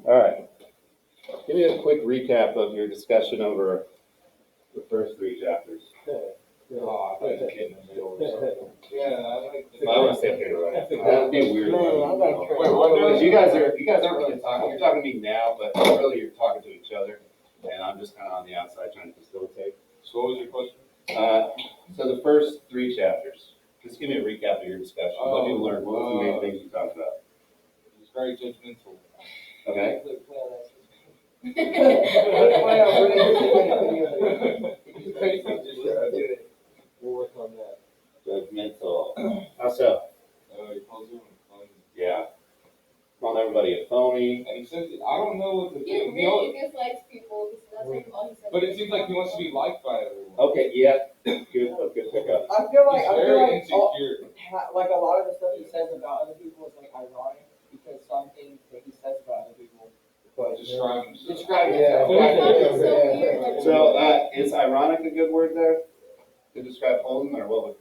All right. Give me a quick recap of your discussion over the first three chapters. Oh, I thought you were getting in the middle or something. Yeah, I like. If I want to stay here, right? That'd be weird. Man, I got Wait, what? Because you guys aren't really talking. You're talking to me now, but really you're talking to each other, and I'm just kind of on the outside trying to facilitate. So what was your question? So the first three chapters. Just give me a recap of your discussion. What did you learn? What was the main things you talked about? It's very judgmental. Okay. We'll work on that. Judgmental. How so? He calls him phony. Yeah. Calling everybody a phony. And he says, I don't know what the He really dislikes people because that's like all he says. but it seems like he wants to be liked by everyone. Okay, yeah. Good pickup. I feel like He's very insecure. like a lot of the stuff he says about other people is like ironic because some things that he says about other people Describe himself. describe Yeah. himself. I found it so weird. So, is ironic a good word there to describe Holden, or what would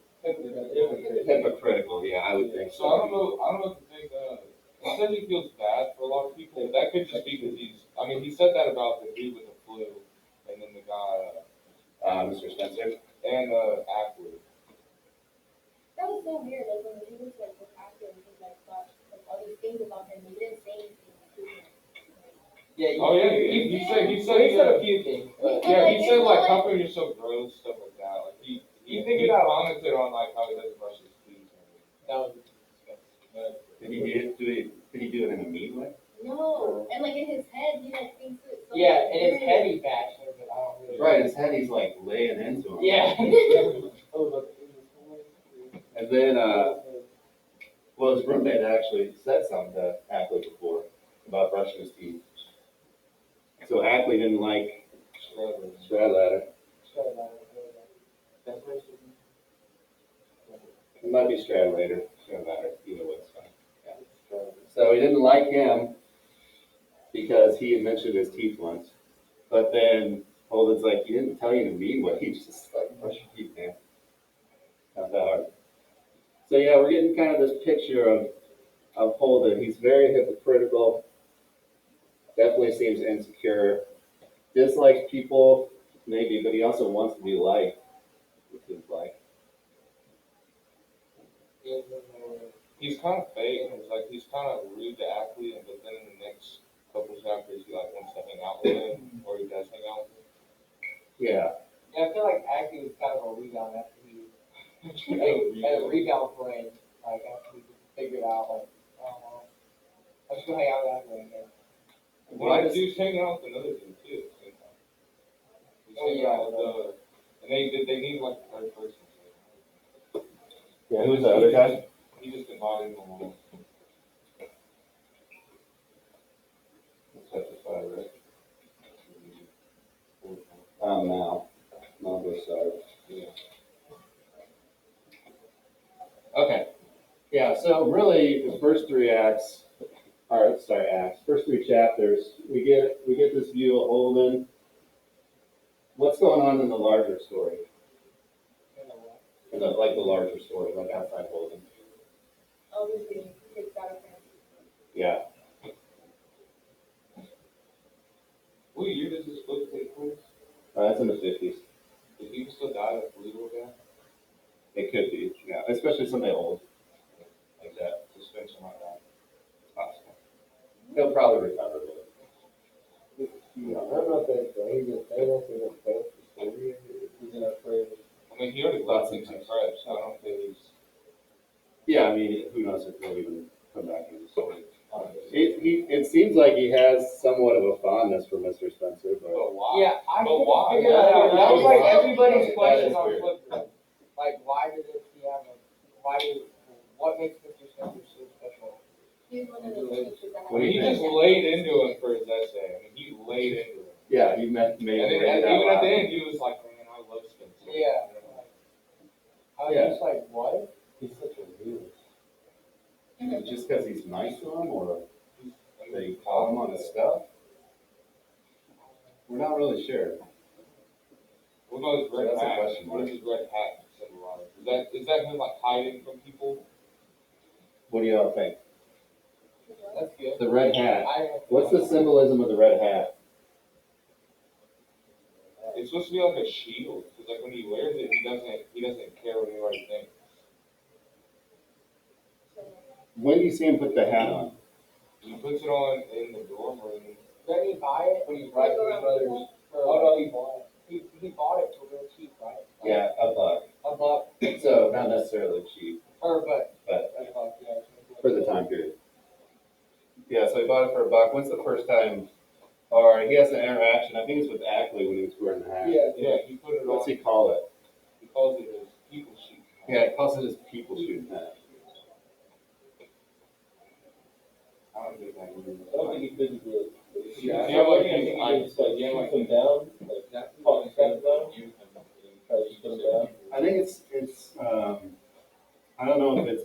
hypocritical? Yeah, I would think So I don't know if you think, he says he feels bad for a lot of people, but that could just be because he said that about the dude with the flu, and then the guy, Mr. Spencer. and Atwood. That was so weird. Like when he was like the actor and he like thought like all these things about him, he didn't say anything. Yeah. He said a few things. But yeah, he said like companies are so gross, stuff like that. Like he commented on like how he doesn't brush his teeth. that was Did he do it in a mean way? No, and like in his head, he like thinks it. So yeah, in his head he bashed her, but I don't really. Right, his head he's like laying into him. Yeah. And then, well, his roommate actually said something to Ackley before about brushing his teeth. So Ackley didn't like Stradlater. It might be Stradlater. Either way, it's fine. Yeah. So he didn't like him because he had mentioned his teeth once. But then Holden's like, he didn't tell you in a mean way. He just like, brush your teeth, man. Not that hard. So yeah, we're getting kind of this picture of Holden. He's very hypocritical. Definitely seems insecure. Dislikes people, maybe, but he also wants to be liked. It seems like. He's kind of fake. It's like he's kind of rude to Ackley, but then in the next couple chapters, he like wants to hang out with him, or he does hang out with him. Yeah. Yeah, I feel like Ackley was kind of a rebound after he had a rebound brain. Like after he figured out, like, I don't know, I'm just gonna hang out with Ackley again. Well, the dude's hanging out with another dude too at the same time. He's hanging out with and they need like a third person. Yeah, who's the other guy? He just invited him along. Specify, right? Now. No, go sorry. Yeah. Okay. Yeah, so really the first three first three chapters, we get this view of Holden. What's going on in the larger story? The larger story, like outside Holden. Obviously, kicked out of him. Yeah. What year does this book take place? That's in the 50s. Did he still die like legal guy? It could be, yeah, especially somebody old like that. Suspension like that. It's possible. He'll probably recover with it. I'm not that guy. He's just famous in a fancy story. He's in a prayer. I mean, he already left in some cribs, so I don't think he's. Yeah, I mean, who knows if he'll even come back in the story. It seems like he has somewhat of a fondness for Mr. Spencer, but But why? Yeah, I But couldn't why? figure that out. That was like everybody's That question is on weird. Twitter. Like, what makes Mr. Spencer so special? He's one of those teachers that What do you He think? just laid into him for his essay. I mean, he laid into him. yeah, he made And it then out even at the loud. end, he was like, man, I love Spencer. Yeah. I was Yeah. just like, what? He's such a realist. Is it just because he's nice to him, or I they mean, call him on his stuff? We're not really sure. What about his red That's a hat? question What mark. does his red hat symbolize? Is that him like hiding from people? What do y'all think? That's good. The red hat. I What's the symbolism of the red hat? It's supposed to be like a shield, because like when he wears it, he doesn't care what anybody thinks. When do you see him put the hat on? He puts it on in the dorm room. Didn't he buy it when he was riding his brothers? Oh no, he bought it. He bought it for real cheap, right? Yeah, $1. $1. So not necessarily cheap But But- yeah. for the time period. Yeah, so he bought it for $1. When's the first time? Or he has an interaction. I think it's with Ackley when he was wearing the hat. Yeah. Yeah, he put it What's on. he call it? He calls it his people sheet. Yeah, he calls it his people shooting hat. I don't think that means. I don't think he physically. Yeah, like, I just like yank him down, like pop his hands down, try to put him down. I think it's I don't know if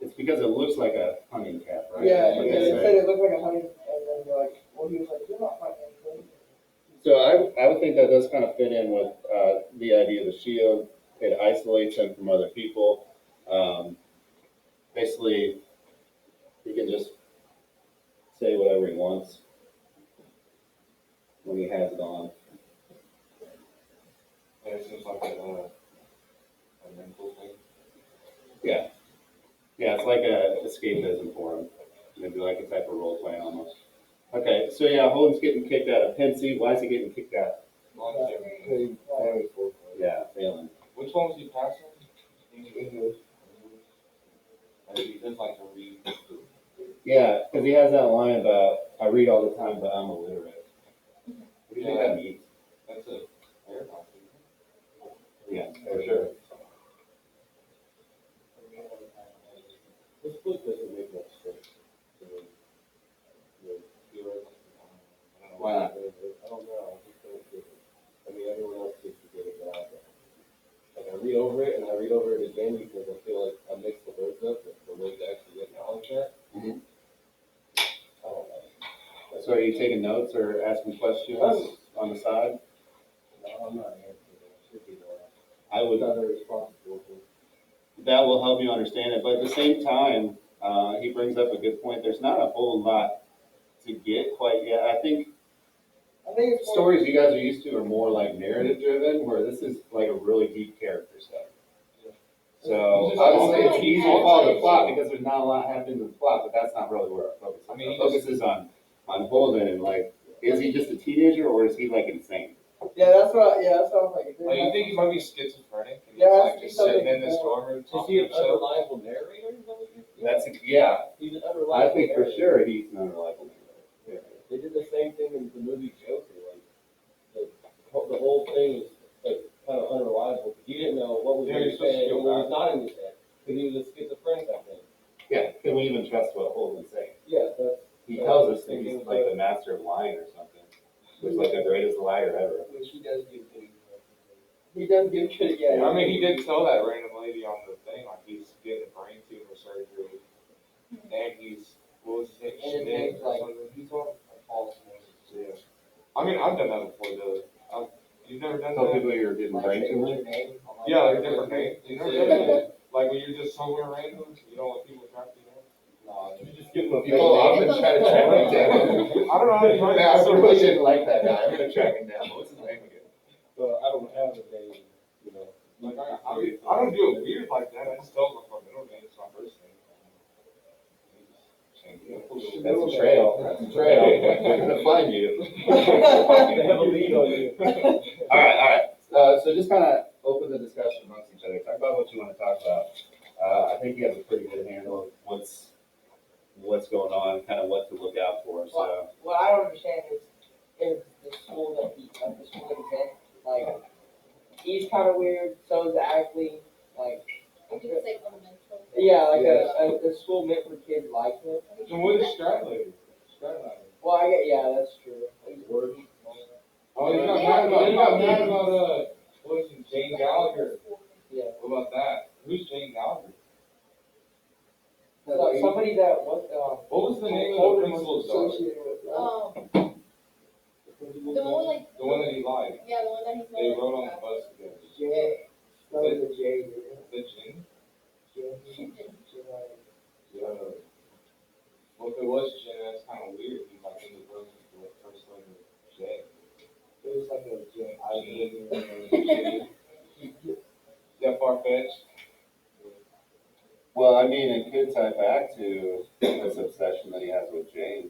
it's because it looks like a hunting cap, right? Yeah, Like yeah, I they say. said it looked like a honey, and then they're like, well, he was like, you're not fighting anything. So I would think that does kind of fit in with the idea of the shield. It isolates him from other people. Basically, he can just say whatever he wants when he has it on. And it seems like a mental thing. Yeah, yeah, it's like a escapism for him. Maybe like a type of role play almost. Okay, so yeah, Holden's getting kicked out of Pensy. Why is he getting kicked out? Yeah, failing. Which one was he passing? English. And he does like to read. Yeah, because he has that line about I read all the time, but I'm illiterate. What do you think that means? That's a paradox. Yeah, for sure. This book doesn't make much sense. Why not? I don't know. I just don't get it. I mean, everyone else seems to get it, but I don't. Like, I read over it, and I read over it again because I feel like I mixed the words up, but the way to actually acknowledge that, Mhm. I don't know. So are you taking notes or asking questions on the side? No, I'm not answering it. I should be more. I would. Not a responsible thing. That will help you understand it, but at the same time, he brings up a good point. There's not a whole lot to get quite yet. I think I think it's more, stories you guys are used to are more like narrative driven, where this is like a really deep character study. So obviously it's easy to follow the plot because there's not a lot happening in the plot, but that's not really where our focus is. I mean, Our focus is on Holden and like, is he just a teenager or is he like insane? that's what I'm thinking. Like, you think he might be schizophrenic? And Yeah, he's that's like just sitting in this something dorm room Is talking he to an himself? unreliable narrator? Is that what you're That's yeah. He's an I unreliable think for narrator. sure he's an unreliable narrator. They did the same thing in the movie Joker. Like the whole thing was like kind of unreliable because you didn't know what was Yeah, in you're his supposed to head feel and what was bad. not in his head because he was a schizophrenic, I think. Yeah, can we even trust what Holden's saying? Yeah, that's. He tells us that he's like the master of lying or something. He's like the greatest liar ever. Which he does give good. He does give good, yeah. I mean, he did tell that random lady on the thing, like he's getting a brain tumor surgery, and he's, what was his name? And his name's like, he's on false names. Yeah. I mean, I've done that before, though. You've never done Tell that? people you're getting brain tumor. Yeah, like a different name. You never done that? Like when you're just somewhere random, you don't want people to track you down? No, you just give him a People often try to track me down. I don't know how to find I that. really didn't like that guy. I'm gonna track him down. What's his name again? But I don't have a name, you know. Like, I don't do it weird like that. I just tell them my middle name, it's my first name. That's a trail. That's a trail. We're gonna find you. They have a lead on you. All right. So just kind of open the discussion amongst each other. Talk about what you want to talk about. I think you have a pretty good handle of what's going on, kind of what to look out for. So What I don't understand is the school that he's in, like, he's kind of weird, so is Ackley, like, I think it's like fundamental. yeah, like a school meant for kids like him. And what is Stradlater? Well, yeah, that's true. Oh, you got mad about, what is it, Jane Gallagher? Yeah. What about that? Who's Jane Gallagher? So, somebody that What was the name of the Holden was principal's daughter? associated with. The one like. The one that he lied. Yeah, the one that he's. They rode on the bus together. Jay. That was a J. The Jane? Jay. What Well, if it was Jen, that's kind of weird. He's like in the room with the first letter J. It was like a J. I Is that far fetched? Well, I mean, it could tie back to this obsession that he has with Jane.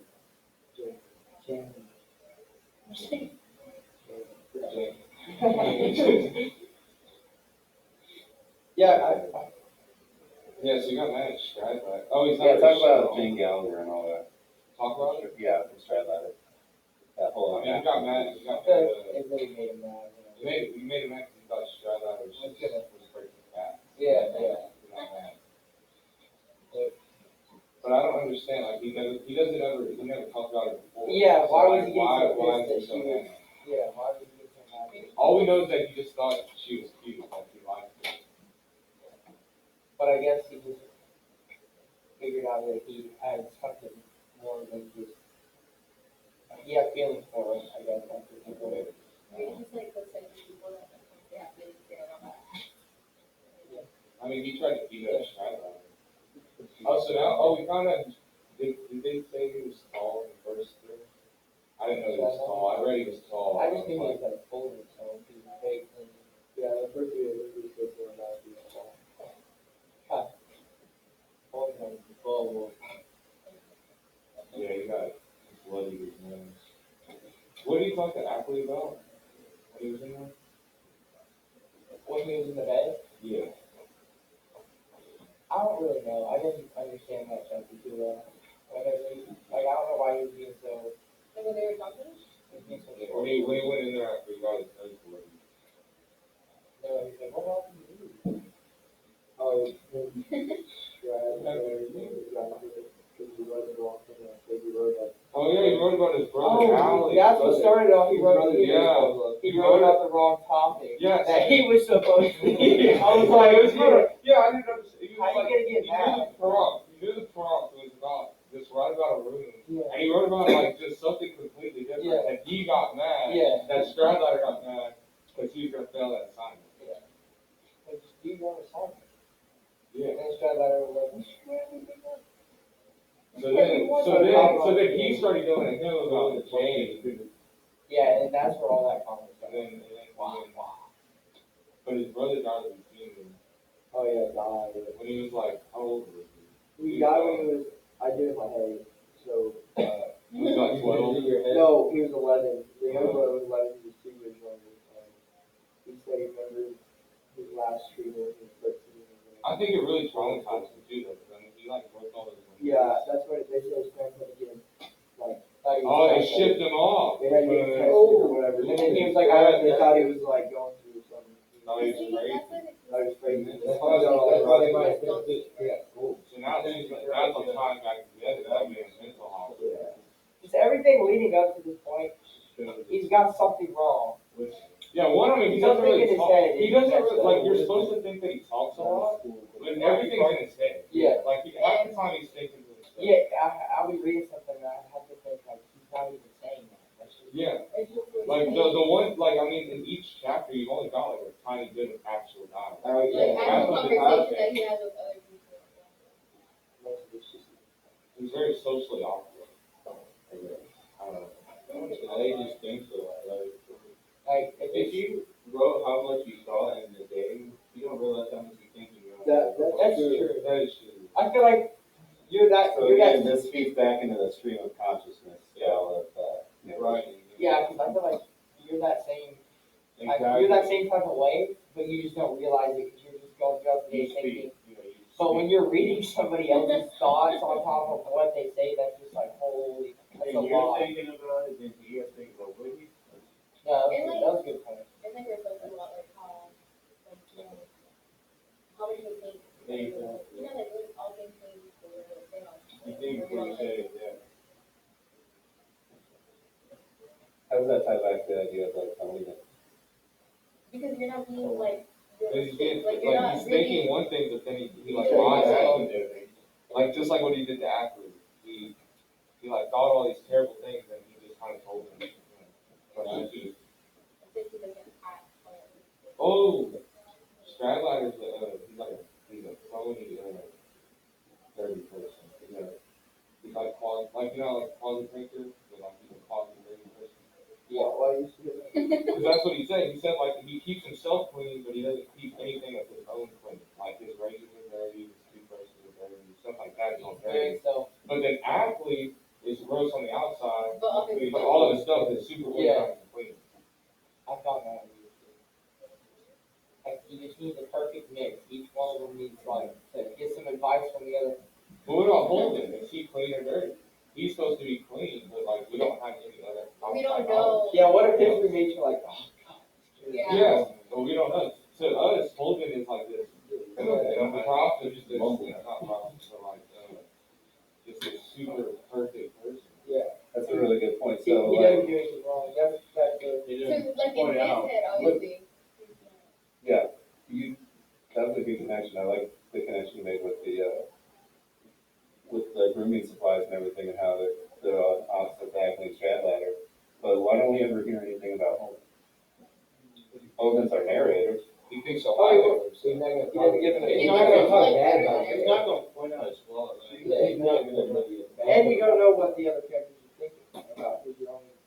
Yeah, Yeah, so you got mad at Stradley. Oh, he's not. Yeah, at talk the about show. Jane Gallagher and all that. Talk about it. Yeah, from Stradlater. That whole. I mean, you got mad. You got mad. it really made him mad. You made him mad because you thought Stradley was breaking fast. Yeah. You got mad. But I don't understand. Like he never talked about it before. Yeah, So, why like, was he getting so why pissed is he that so she was? mad? Yeah, why was he getting so mad? All we know is that he just thought she was cute. Like he liked her. But I guess he just figured out that he had something more than just. He had feelings for her. I guess that's what people. Maybe he's like those type of people that they have feelings for and all that. I mean, he tried to beat up Stradley. Oh, so now, we found out. Did they say he was tall in the first three? I didn't know he was tall. I read he was tall. I just knew he was like older, so he was big. And, yeah, the first year he was good for about being tall. Yeah, he got bloody his nose. What did he talk to Ackley about when he was in there? When he was in the bed, Yeah. I don't really know. I didn't understand much of it too well. Like I don't know why he was being so. And when they were talking, Being so When he went in there after he got his nose bloody. no, he's like, what happened to you? Oh, Oh yeah, he wrote about his brother Oh, Allie. that's what started off. He wrote. Yeah. He wrote about the wrong topic. Yes. That he was supposed to. I was like, it was good. Yeah, I didn't understand. He was How you like, gonna get he mad? knew the prompt. He knew the prompt was about just write about a room. Yeah. And he wrote about like just something completely different. Yeah. And he got mad. Yeah. That Stradlater got mad because he was gonna fail that assignment. Yeah. Like, just do your assignment. Yeah. And then Stradlater was like, you should do everything else. So then he started going to him about the Jane. Yeah, and that's where all that comment And started. then but his brother died when he was Oh yeah, died. when he was like, how old was he? He died when he was. I did it in my head. So. He was like 12. No, he was 11. The younger brother was 11. He was 2 years younger. He said he remembered his last treatment when he was 13. I think it really traumatized him too, though. Because I mean, he like broke all his. Yeah, that's what they said. His parents had to get him. Like. Oh, they shipped him off. They had to get him tested or whatever. And then he was like, they thought he was like going through something. No, he was see, crazy. that's what it I was crazy. That's So now it's tying back together. That man's mental hospital. Just everything leading up to this point, he's got something wrong. Yeah, one, I mean, he doesn't Something really in his talk. head. He doesn't really, like, you're supposed to think that he talks a lot, but everything's in his head. Yeah. Like, half the time he's thinking to himself. Yeah, I'll be reading something and I have to think like he's not even saying that. That's just, Yeah. It's just Like, the one, like, I mean, in each chapter, you've only got, like, a tiny bit of actual dialogue. like actual conversation that he has with other people. He's very socially awkward. I guess. I don't know. They just think so. like If you wrote how much you saw in the day, you don't realize how much you think you know. that's true. That is true. I feel like you're that So you're again, that this feeds back into the stream of consciousness scale of Right. yeah, because I feel like you're that same like, Exactly. you're that same type of way, but you just don't realize it because you're just going throughout the day thinking. But when you're reading somebody else's thoughts on top of what they say, that's just like holy, that's a And you're lot. thinking about it, then you have to think about what you. No, And, like, that was a good point. It's like reflects a lot like how, like, you know, how would you think, Think, you know, like, we're all thinking for say on. You think before you say it, yeah. How does that tie back to the idea of like telling it? Because you're not being like, He's being, like you're not he's really. thinking one thing, but then he like Yeah, lies yeah. out and everything. Like, just like what he did to Ackley. He like thought all these terrible things and he just kind of told them. You know, but actually, oh, Stradlater's he's a phony, dirty person. He like closet, like you know, like closet drinker, but like he's a closet drinking person. Yeah, why you see it? Because that's what he said. He said like he keeps himself clean, but he doesn't keep anything of his own clean. Like his razors are dirty, his toothbrushes are dirty, stuff like that is all dirty. Very self. But then athlete is gross on the outside, But on his but all of his stuff is super Yeah. organized and clean. I thought that was like you just need the perfect mix. Each one of them needs like to get some advice from the other. But what about Holden? Is he clean or dirty? He's supposed to be clean, but like we don't have any other. We don't outside know. Yeah, what if his roommates are like, oh god. Yeah. Yeah, but we don't know. To us, Holden is like this. And the props are just this, not props, but like just this super perfect person. Yeah. That's a really good point. He, So, he doesn't do anything wrong. That's good. So, like, in point his out, head, obviously. yeah, that was a good connection. I like the connection you made with the grooming supplies and everything and how they're on opposite diagonally strat ladder. But why don't we ever hear anything about Holden? Holden's our narrator. He thinks so Oh, highly he- of himself. He doesn't give an He's he's not not gonna gonna talk like bad everyone about else. it. He's not gonna point out his flaws. Yeah, He's not gonna really. And you don't know what the other characters are thinking about.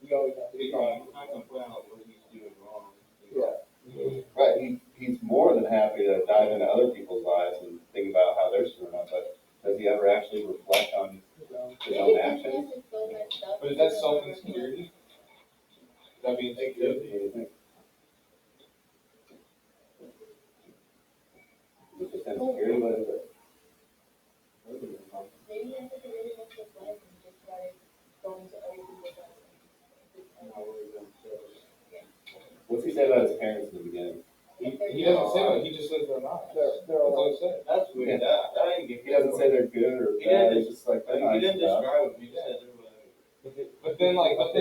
You always have to be He's wrong. not gonna point out what he's doing wrong. Yeah. Right, he's more than happy to dive into other people's lives and think about how they're screwing up, but does he ever actually reflect on his own actions? But is that self-insecurity? Is that being What insecure? do you think? Is it just insecurity, what is it? Maybe I think it really wants his life and just started going to other people's lives. What's he say about his parents in the beginning? He doesn't say that. He just says they're not. They're That's all all he said. That's weird. That I didn't get. He doesn't say they're good or He didn't bad, he's just like, they're He nice didn't enough. describe him. He said they were. But then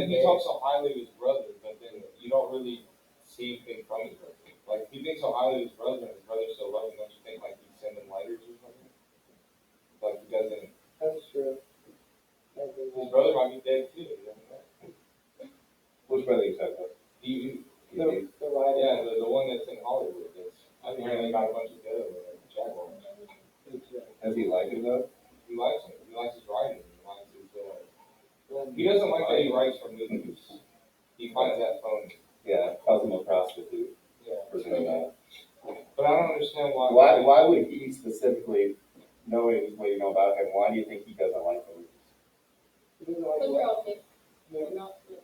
he talks so highly of his brother, but then you don't really see anything from his brother. Like he thinks so highly of his brother, and his brother's so loving. Don't you think like he'd send him letters or something? Like he doesn't. That's true. His brother might be dead too. You don't know. Which brother you talking about? The writer. Yeah, the one that's in Hollywood. That's I think they got a bunch of together with Jaguar. Does he like it though? He likes it. He likes his writing. He likes his. He doesn't like that he writes for movies. He finds that phony. Yeah, calls him a prostitute Yeah. for doing that. But I don't understand why. Why would he specifically, knowing what you know about him, why do you think he doesn't like the movies? Because we're all fake. We're not real.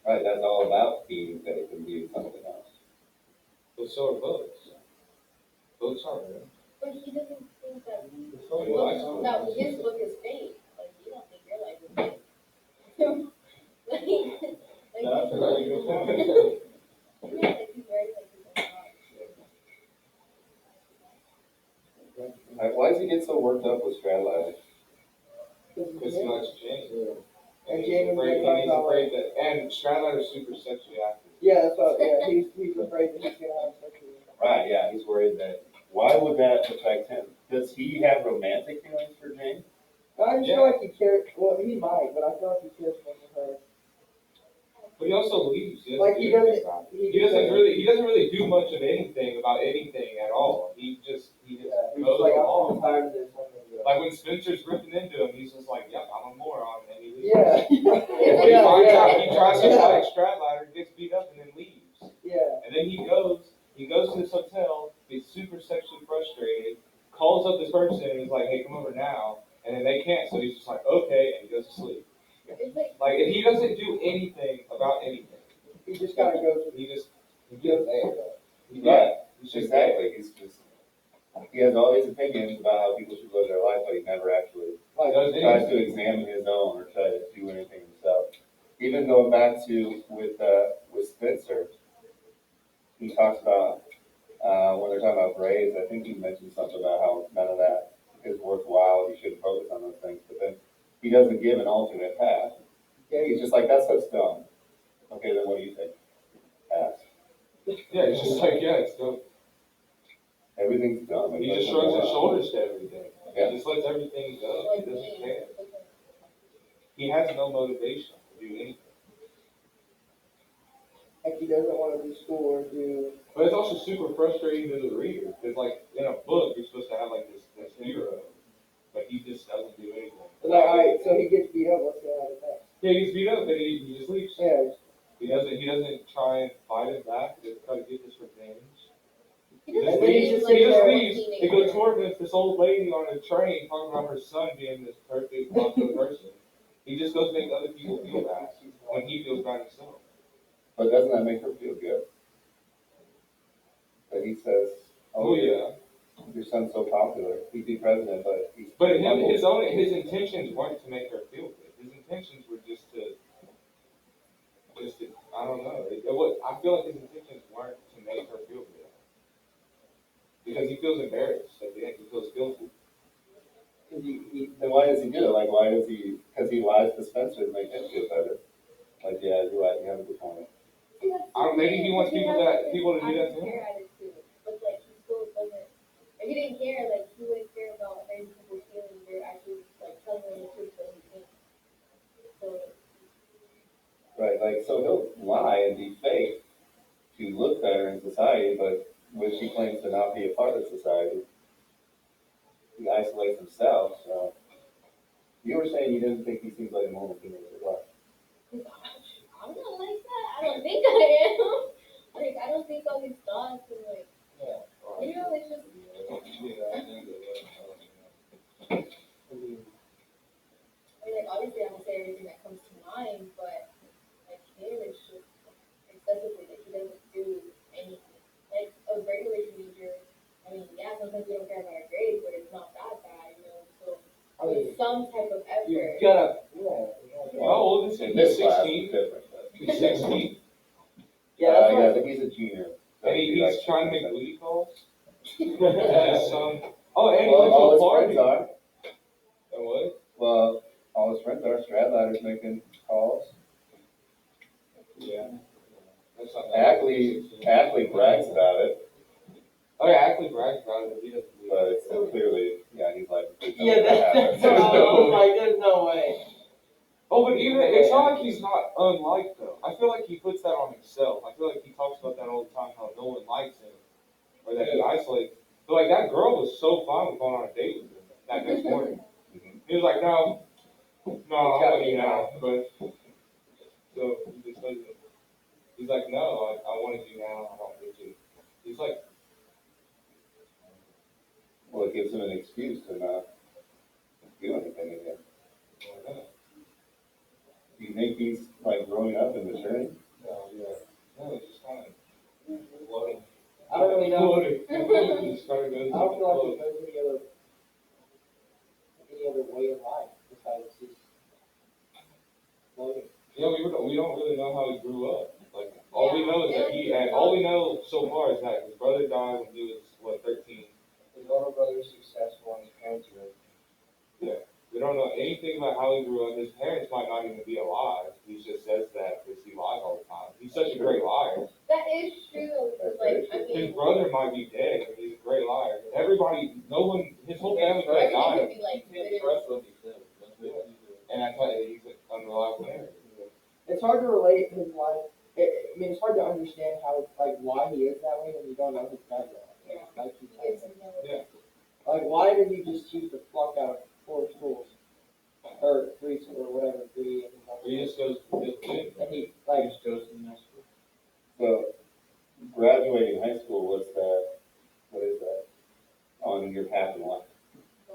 Right, that's all about being fake and being something else. But so are books. Books aren't real. But he doesn't think that So he likes them. that his book is fake. Like, you don't think your life is fake. like, That's a very good point. yeah, like he's very like his own thoughts. Why does he get so worked up with Stradliner? Because he likes Jane. And he's Jane was afraid, like, and he's afraid that, and Stradliner's super sexually active. Yeah, that's what. Yeah, he's afraid that he's gonna have sex with him. Right, yeah, he's worried that, why would that affect him? Does he have romantic feelings for Jane? I just feel like he cares. Well, he might, but I feel like he cares more for her. But he also leaves. He Like, doesn't he do anything doesn't- about it. he He doesn't doesn't- really do much of anything about anything at all. He just He's goes like, along. I'm tired of this. I'm gonna go. Like when Spencer's ripping into him, he's just like, "Yep, I'm a moron," and he leaves. Yeah. He finds out, he tries to Yeah. fight Stradliner, gets beat up, and then leaves. Yeah. And then he goes to this hotel, gets super sexually frustrated, calls up this person, and is like, "Hey, come over now." And then they can't, so he's just like, "Okay," and he goes to sleep. It's like Like and he doesn't do anything about anything. He just kind of goes with He just goes there. Right, He's just exactly, he has all these opinions about how people should live their life, but he never actually like, Does tries anything. to examine his own or try to do anything himself. Even going back to with Spencer, he talks about when they're talking about grades. I think he mentioned something about how none of that is worthwhile. You shouldn't focus on those things. But then he doesn't give an alternate path. He's just like, that's what's dumb. Okay, then what do you think? Pass. Yeah, it's just like it's dope. Everything's dumb. He just shrugs his shoulders to everything. Yeah. He just lets everything go. like He doesn't me. care. He has no motivation to do anything. like he doesn't want to do school or do. But it's also super frustrating to the reader because, like, in a book, you're supposed to have like this hero, but he just doesn't do anything. Like, alright, so he gets beat up, what's the other thing? Yeah, he's beat up, and he just leaves. Yeah, He doesn't try and fight him back. He doesn't try to get this revenge. He He doesn't just And then he seem just leaves. like He sits just there. leaves. He teenager. goes to work with this old lady on a train talking about her son being this perfect macho person. He just goes to make other people feel bad when he feels bad himself. But doesn't that make her feel good? That he says, Oh oh, yeah. your son's so popular, he'd be president, but he's. But his intentions weren't to make her feel good. His intentions were just to I don't know. I feel like his intentions weren't to make her feel good because he feels embarrassed at the end. He feels guilty. Then why does he do it? Like, why does he, because he lies to Spencer to make him feel better. Like, yeah, you're right, you have a good point. Maybe he wants people to do that to him. Care attitude, but like he still doesn't. If he didn't care, like he wouldn't care about hurting people's feelings or actually like telling them the truth that he thinks. So Right, like, so he'll lie and be fake to look better in society, but when he claims to not be a part of society, he isolates himself, so. You were saying you didn't think he seems like a normal teenager, what? I'm not like that. I don't think I am. Like I don't think all these thoughts and like you know it's just. I mean, like obviously I'm gonna say everything that comes to mind, but like him it's just excessively like he doesn't do anything. Like a regular teenager, I mean, yeah, sometimes we don't care about our grades, but it's not that bad, you know. So I mean, with some type of you effort. gotta, yeah. How old is he? In this He's class, 16. it's different, but. He's 16. Yeah, that's Yeah, why. I think he's a junior. So And he'd be like he's trying to make 16. booty calls. His son. Oh, and he Well, went to all a his party. friends are. And what? Well, all his friends are. Stradlatter's making calls. Yeah. That's not Ackley brags about it, Oh yeah, Ackley brags about it, but he doesn't do but it. it's clearly, yeah, he's like. Yeah, that's what I was like, there's no way. Oh, but even it's not like he's not unliked though. I feel like he puts that on himself. I feel like he talks about that all the time, how no one likes him, or that he isolates. But like that girl was so fine with going on a date with him that next morning. He was like, no, I want you now, but so he just doesn't. He's like, no, I wanted you now. I don't need you. He's like, Well, it gives him an excuse to not do anything again. why not? Do you think he's like growing up and maturing? No, it's just kind of floating. I don't really know. Floating. Just started going I don't feel like floating. there's any other way in life besides just floating. Yeah, we don't really know how he grew up. Like all we know is that all we know so far is that his brother died when he was 13. His older brother's successful and his parents are rich. Yeah, we don't know anything about how he grew up. His parents might not even be alive. He just says that because he lies all the time. He's such a great liar. That is true. Because like I His mean, brother might be dead, but he's a great liar. Everybody, no one, his whole family could have everything could died. be like Trust what he says. And I tell you, he's an unreliable narrator. It's hard to relate his life. I mean, it's hard to understand how, like, why he is that way when you don't know his background. Yeah. Like, you Yes, know. I know. Yeah. Like, why did he just choose to flunk out of 4 schools? Or 3 schools, or whatever, 3. He just goes, And he, like, just goes to the next school. So, graduating high school was that, what is that, on your path in life?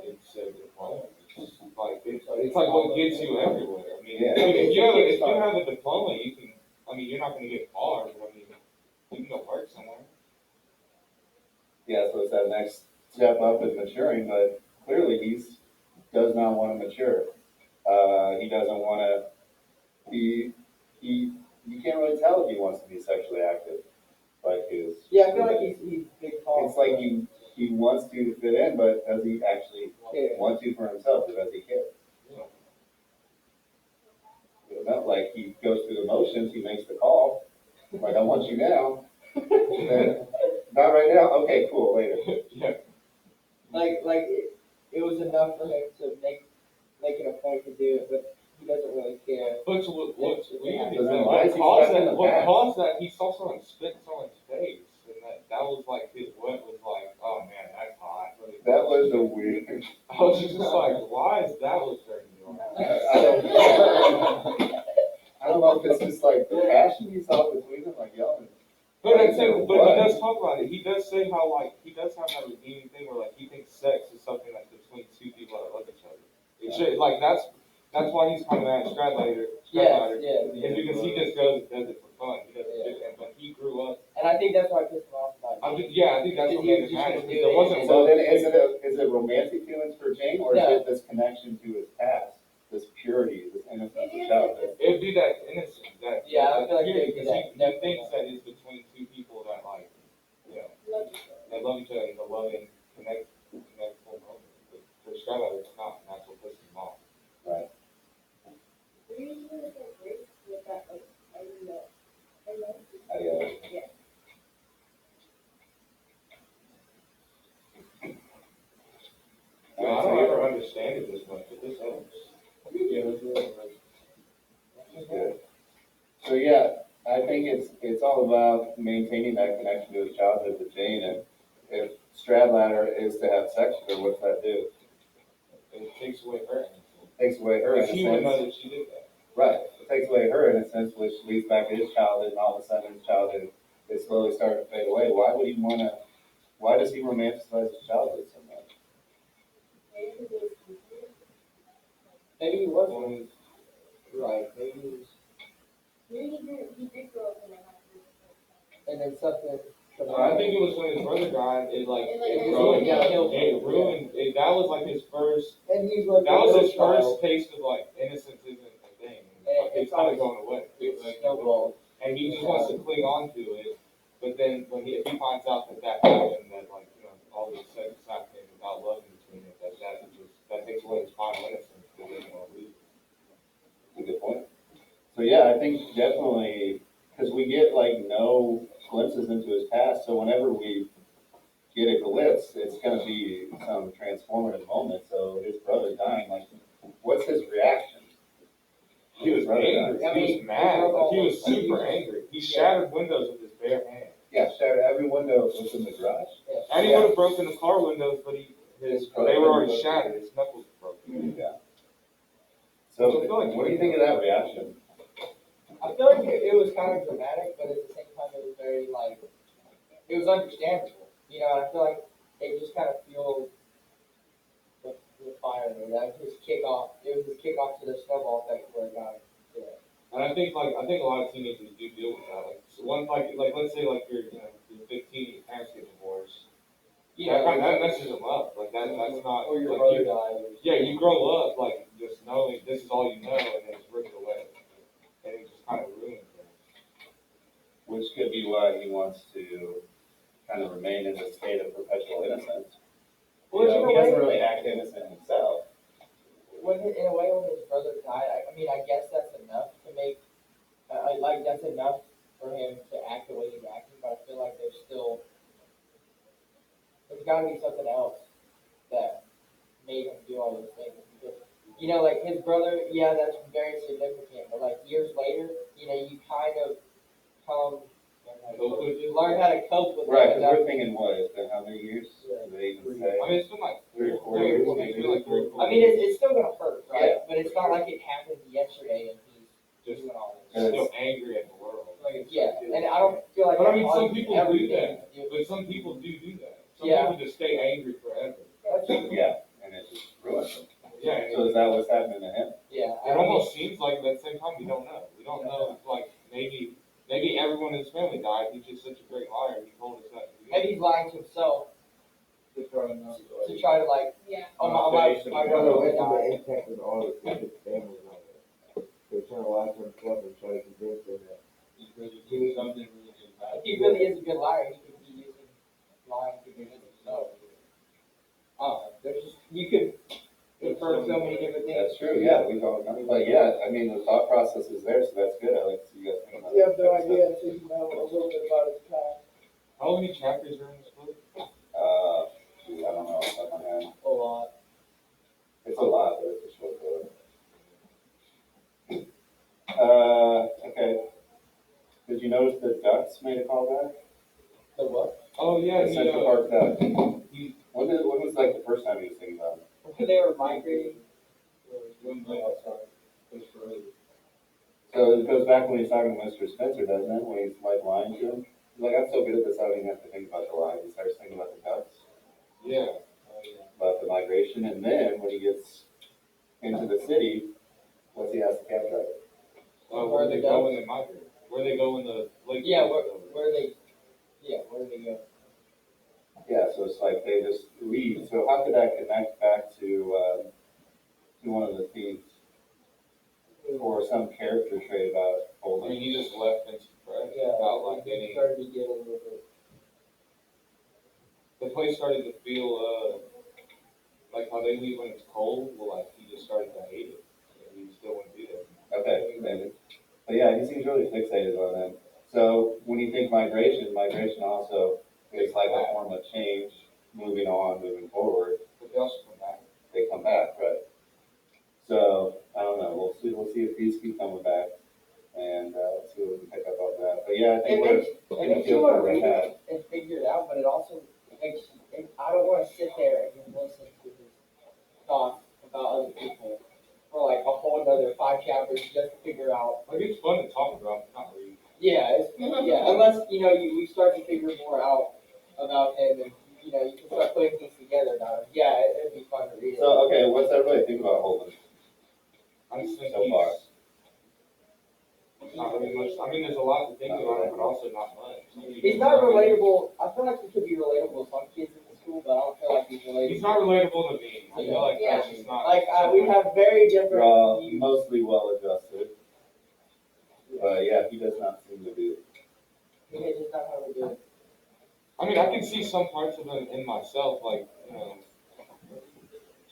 It's a diploma. It's like what gets you everywhere. I mean, Yeah. if you have a diploma, you can. I mean, you're not going to get far, but I mean, you can go work somewhere. Yeah, so it's that next step up in maturing, but clearly does not want to mature. He doesn't want to, you can't really tell if he wants to be sexually active. Like yeah, I feel like he's big tall. it's like he wants to fit in, but does he actually want to for himself, or does he care? You know, like he goes through the motions, he makes the call, like I want you now. Then, not right now, okay, cool, later. Yeah. Like it was enough for him to make it a point to do it, but he doesn't really care. What's weird is Then that why is he stuck in the what past? caused that he saw someone spit in someone's face, and that was like his what was like, oh man, that's hot. That was a weird. I was just like, why is that what turned you know if it's just like the passion you saw between them, like y'all. But he What? does talk about it. He does say how like he does have that redeeming thing where like he thinks sex is something that's between two people that love each other. It should like that's why he's kind of that Stradlater. Yes, Is because he just goes and does it for fun. He doesn't do it, but he grew up. And I think that's why I pissed him off about it. I think that's what made him mad. There wasn't So love. then is it romantic feelings for Jane, or is it this connection to his past, this purity, this innocence of childhood? It'd be that innocence, that I feel like purity, it'd be because that. he thinks that it's between two people that like, you know, that love each other, the loving, connectful moment. But for Stradlater, it's not. And that's what pisses him off. Right. Yeah. Yeah, I don't ever understand it this much, but this helps. Good. So yeah, I think it's all about maintaining that connection to his childhood with Jane, and if Stradlater is to have sex with her, what's that do? It takes away her innocence. Takes away her Because he would know innocence. that she did that. Right. It takes away her innocence, which leads back to his childhood, and all of a sudden his childhood is slowly starting to fade away. Why does he romanticize his childhood so much? Maybe he wasn't. Right, maybe he was. Maybe he did grow up in a house. And then something. I think it was when his brother died, it ruined, Yeah, that was like his first, And he's like. that was his first taste of like innocence isn't a thing. Like, it's kind of going away. It's Like, snowballed. and he just wants to cling on to it, but then if he finds out that happened, that like, you know, all this sex is happening without love in between it, that takes away his final innocence, because he doesn't want to lose it. That's a good point. So yeah, I think definitely, because we get like no glimpses into his past, so whenever we get a glimpse, it's gonna be some transformative moment. So his brother dying, like, what's his reaction? He was angry. I He mean, was mad. Like, he was I mean, super angry. He shattered windows with his bare hands. Yeah, shattered every window was in the garage. And he would have broken the car windows, but they were already shattered. His knuckles were broken. Yeah. So what do you think of that reaction? I feel like it was kind of dramatic, but at the same time, it was very like, it was understandable. You know, I feel like it just kind of fueled the fire there. That was his kickoff. It was his kickoff to the snowball effect where it got there. And I think a lot of teenagers do deal with that. Like, so let's say like you're 15, your parents get divorced. Yeah, That messes them up. Like that's not. Or your like, brother died. Yeah, you grow up like just knowing this is all you know, and then it's ripped away, and it just kind of ruins things. Which could be why he wants to kind of remain in a state of perpetual innocence. Well, He doesn't really act innocent himself. In a way, when his brother died, I mean, I guess that's enough to make, that's enough for him to act the way he's acting, but I feel like there's gotta be something else that made him do all those things. Because, you know, like his brother, yeah, that's very significant, but like years later, you know, you kind of you learn how to cope with Right, it. because we're thinking, what, it's been how many years? Yeah. Do they even say? I mean, it's been like 3 or 4 years, maybe. I mean, it's still gonna hurt, right? Yeah. But it's not like it happened yesterday and he's just doing all this. still angry at the world. Yeah, and I don't feel like. But I mean, that some people do everything that. to do- But some people do that. Some Yeah. people just stay angry forever. Yeah, and it just ruins them. Yeah. So is that what's happening to him? Yeah, It almost seems like, but at the same time, we don't know. We don't know if, like, maybe everyone in his family died. He's just such a great liar. He told us that. maybe he's lying to himself to try to like, Yeah. oh my brother would die. Impacted all of his family on it. They're trying to lie to himself and try to convince him that he's really doing something really good. If he really is a good liar, he could be using lying to convince himself. There's just you could infer so many different things. That's true, yeah, we don't know. But yeah, I mean, the thought process is there, so that's good. I like to see you guys think about it. You have no idea until you know a little bit about his past. How many chapters are in this book? Shoot, I don't know off the top of my head. A lot. It's a lot, but it's a short book. Okay. Did you notice the Ducks made a callback? The what? Oh yeah, The Central Park Ducks. he When was like the first time you was thinking about it? When they were migrating. So So it goes back when he's talking to Mr. Spencer, doesn't it? When he's like lying to him. He's like, I'm so good at this, I don't even have to think about the lie. He starts thinking about the cuts, Yeah. about the migration, and then when he gets into the city, what's he ask the cab driver? Where they go when they migrate? Where they go in the lake? Yeah, where they go? Yeah, so it's like they just leave. So how could that connect back to one of the themes or some character trait about I Holden? mean, he just left and spread Yeah, without like any. Started to get a little bit. The place started to feel like how they leave when it's cold. Well, like he just started to hate it. He still wouldn't be there. Okay, maybe. But yeah, he seems really fixated on them. So when you think migration, migration also is like a form of change, moving on, moving forward. But they also come back. They come back, right? So I don't know. We'll see. We'll see if these keep coming back, and see what we can pick up on that. But yeah, I think we're It makes you want to read it and figure it out, but it also makes I don't want to sit there and listen to his thoughts about other people for like a whole another 5 chapters just to figure out. Like it's fun to talk about, but not read. Yeah, unless we start to figure more out about him, and you can start putting things together about him. Yeah, it'd be fun to read. So okay, what's everybody think about Holden I just think so far? not really much. I mean, there's a lot to think about him, but also not much. He's not relatable. I feel like he could be relatable to some kids in the school, but I don't feel like he's relatable. He's not relatable to me. I feel like that's just not. Like we have very different views. Mostly well adjusted. But yeah, he does not seem to be. He just not how we do it. I mean, I can see some parts of him in myself, like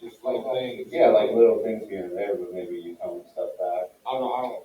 just little things. Yeah, like little things here and there, but maybe you tone stuff back. I don't